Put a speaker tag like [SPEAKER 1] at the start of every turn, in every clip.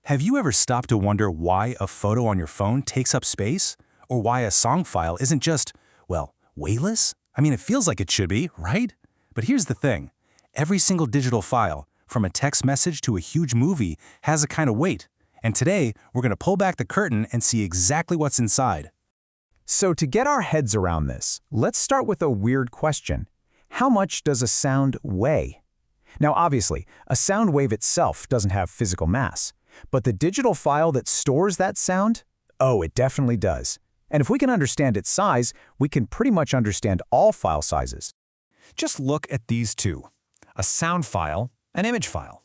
[SPEAKER 1] Have you ever stopped to wonder why a photo on your phone takes up space? Or why a song file isn't just, well, weightless? I mean, it feels like it should be, right? But here's the thing. Every single digital file, from a text message to a huge movie, has a kind of weight. And today, we're going to pull back the curtain and see exactly what's inside.
[SPEAKER 2] So to get our heads around this, let's start with a weird question. How much does a sound weigh? Now, obviously, a sound wave itself doesn't have physical mass. But the digital file that stores that sound? Oh, it definitely does. And if we can understand its size, we can pretty much understand all file sizes.
[SPEAKER 3] Just look at these two, a sound file, an image file.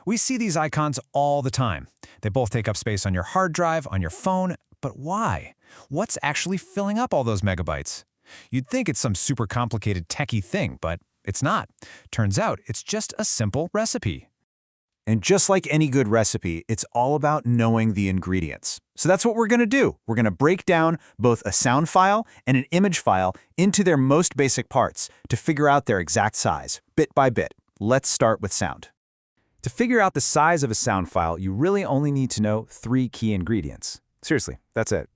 [SPEAKER 3] We see these icons all the time. They both take up space on your hard drive, on your phone, but why? What's actually filling up all those megabytes? You'd think it's some super complicated techie thing, but it's not. Turns out it's just a simple recipe.
[SPEAKER 2] And just like any good recipe, it's all about knowing the ingredients. So that's what we're going to do. We're going to break down both a sound file and an image file into their most basic parts to figure out their exact size, bit by bit. Let's start with sound. To figure out the size of a sound file, you really only need to know 3 key ingredients. Seriously, that's it.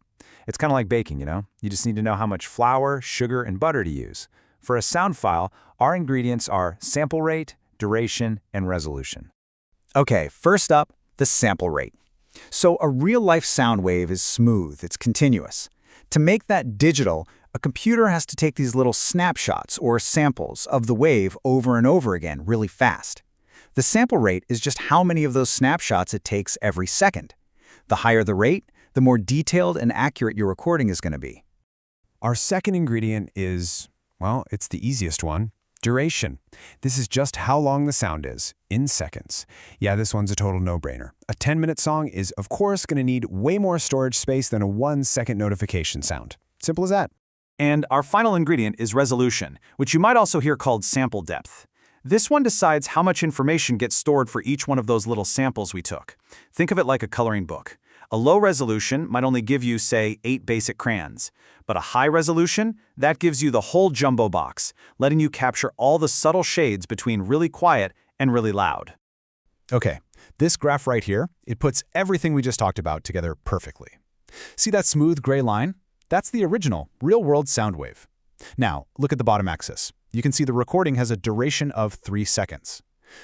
[SPEAKER 2] It's kind of like baking, you know? You just need to know how much flour, sugar, and butter to use. For a sound file, our ingredients are sample rate, duration, and resolution. Okay, first up, the sample rate. So a real-life sound wave is smooth, it's continuous. To make that digital, a computer has to take these little snapshots or samples of the wave over and over again really fast. The sample rate is just how many of those snapshots it takes every second. The higher the rate, the more detailed and accurate your recording is going to be.
[SPEAKER 3] Our second ingredient is, well, it's the easiest one. Duration. This is just how long the sound is, in seconds. Yeah, this one's a total no-brainer. A 10-minute song is, of course, going to need way more storage space than a 1-second notification sound. Simple as that.
[SPEAKER 2] And our final ingredient is resolution, which you might also hear called sample depth. This one decides how much information gets stored for each one of those little samples we took. Think of it like a coloring book. A low resolution might only give you, say, 8 basic crayons. But a high resolution, that gives you the whole jumbo box, letting you capture all the subtle shades between really quiet and really loud.
[SPEAKER 3] Okay, this graph right here, it puts everything we just talked about together perfectly. See that smooth gray line? That's the original, real-world sound wave. Now, look at the bottom axis. You can see the recording has a duration of 3 seconds.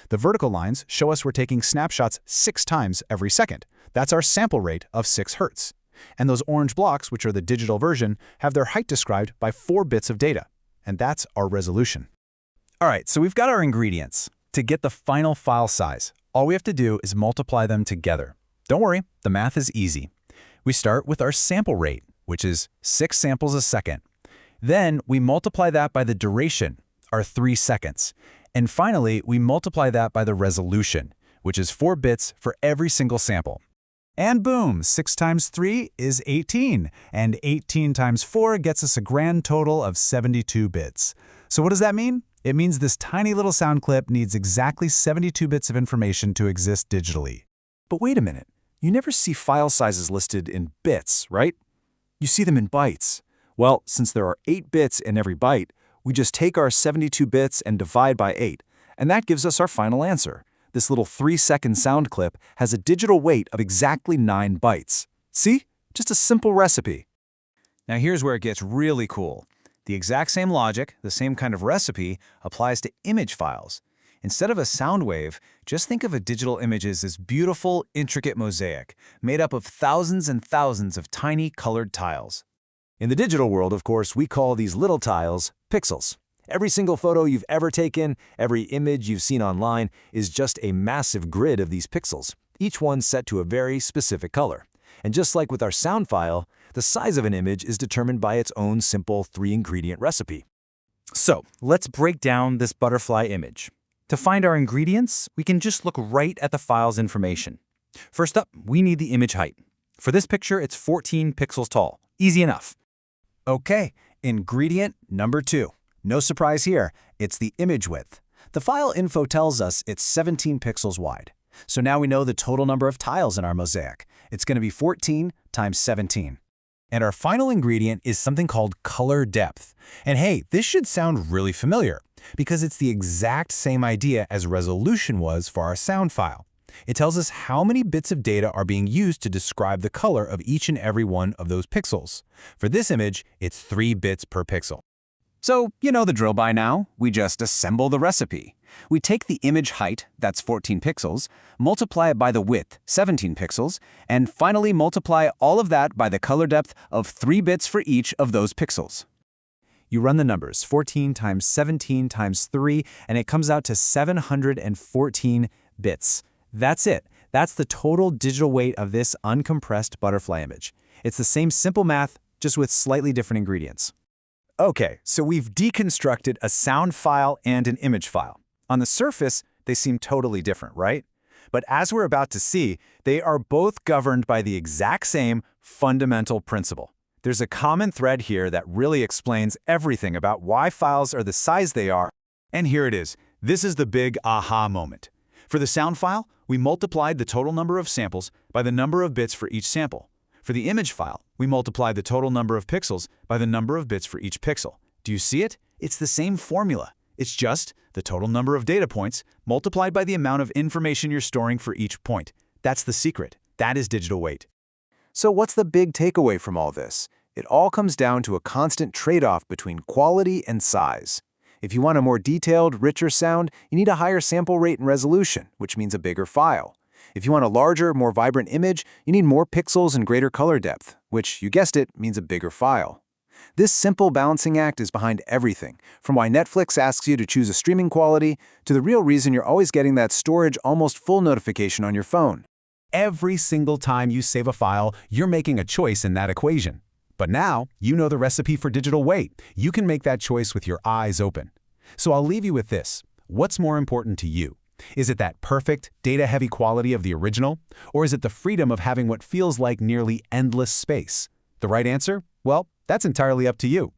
[SPEAKER 3] The vertical lines show us we're taking snapshots 6 times every second. That's our sample rate of 6 Hz. And those orange blocks, which are the digital version, have their height described by 4 bits of data. And that's our resolution.
[SPEAKER 2] All right, so we've got our ingredients. To get the final file size, all we have to do is multiply them together. Don't worry, the math is easy. We start with our sample rate, which is 6 samples a second. Then we multiply that by the duration, our 3 seconds. And finally, we multiply that by the resolution, which is 4 bits for every single sample. And boom, 6 times 3 is 18, and 18 times 4 gets us a grand total of 72 bits. So what does that mean? It means this tiny little sound clip needs exactly 72 bits of information to exist digitally. But wait a minute, you never see file sizes listed in bits, right? You see them in bytes. Well, since there are 8 bits in every byte, we just take our 72 bits and divide by 8, and that gives us our final answer. This little 3-second sound clip has a digital weight of exactly 9 bytes. See? Just a simple recipe. Now here's where it gets really cool. The exact same logic, the same kind of recipe, applies to image files. Instead of a sound wave, just think of a digital image as this beautiful, intricate mosaic, made up of thousands and thousands of tiny colored tiles. In the digital world, of course, we call these little tiles pixels. Every single photo you've ever taken, every image you've seen online is just a massive grid of these pixels, each one set to a very specific color. And just like with our sound file, the size of an image is determined by its own simple 3-ingredient recipe. So, let's break down this butterfly image. To find our ingredients, we can just look right at the file's information. First up, we need the image height. For this picture, it's 14 pixels tall. Easy enough. Okay, ingredient number 2. No surprise here, it's the image width. The file info tells us it's 17 pixels wide. So now we know the total number of tiles in our mosaic. It's going to be 14 times 17. And our final ingredient is something called color depth. And hey, this should sound really familiar because it's the exact same idea as resolution was for our sound file. It tells us how many bits of data are being used to describe the color of each and every one of those pixels. For this image, it's 3 bits per pixel.
[SPEAKER 4] So, you know the drill by now. We just assemble the recipe. We take the image height, that's 14 pixels, multiply it by the width, 17 pixels, and finally multiply all of that by the color depth of 3 bits for each of those pixels.
[SPEAKER 2] You run the numbers, 14 times 17 times 3, and it comes out to 714 bits. That's it. That's the total digital weight of this uncompressed butterfly image. It's the same simple math, just with slightly different ingredients.
[SPEAKER 3] Okay, so we've deconstructed a sound file and an image file. On the surface, they seem totally different, right? But as we're about to see, they are both governed by the exact same fundamental principle. There's a common thread here that really explains everything about why files are the size they are. And here it is. This is the big aha moment. For the sound file, we multiplied the total number of samples by the number of bits for each sample. For the image file, we multiplied the total number of pixels by the number of bits for each pixel. Do you see it? It's the same formula. It's just the total number of data points multiplied by the amount of information you're storing for each point. That's the secret. That is digital weight.
[SPEAKER 2] So what's the big takeaway from all this? It all comes down to a constant trade-off between quality and size. If you want a more detailed, richer sound, you need a higher sample rate and resolution, which means a bigger file. If you want a larger, more vibrant image, you need more pixels and greater color depth, which, you guessed it, means a bigger file. This simple balancing act is behind everything, from why Netflix asks you to choose a streaming quality, to the real reason you're always getting that storage almost full notification on your phone.
[SPEAKER 3] Every single time you save a file, you're making a choice in that equation. But now, you know the recipe for digital weight. You can make that choice with your eyes open. So I'll leave you with this. What's more important to you? Is it that perfect, data-heavy quality of the original? Or is it the freedom of having what feels like nearly endless space? The right answer? Well, that's entirely up to you.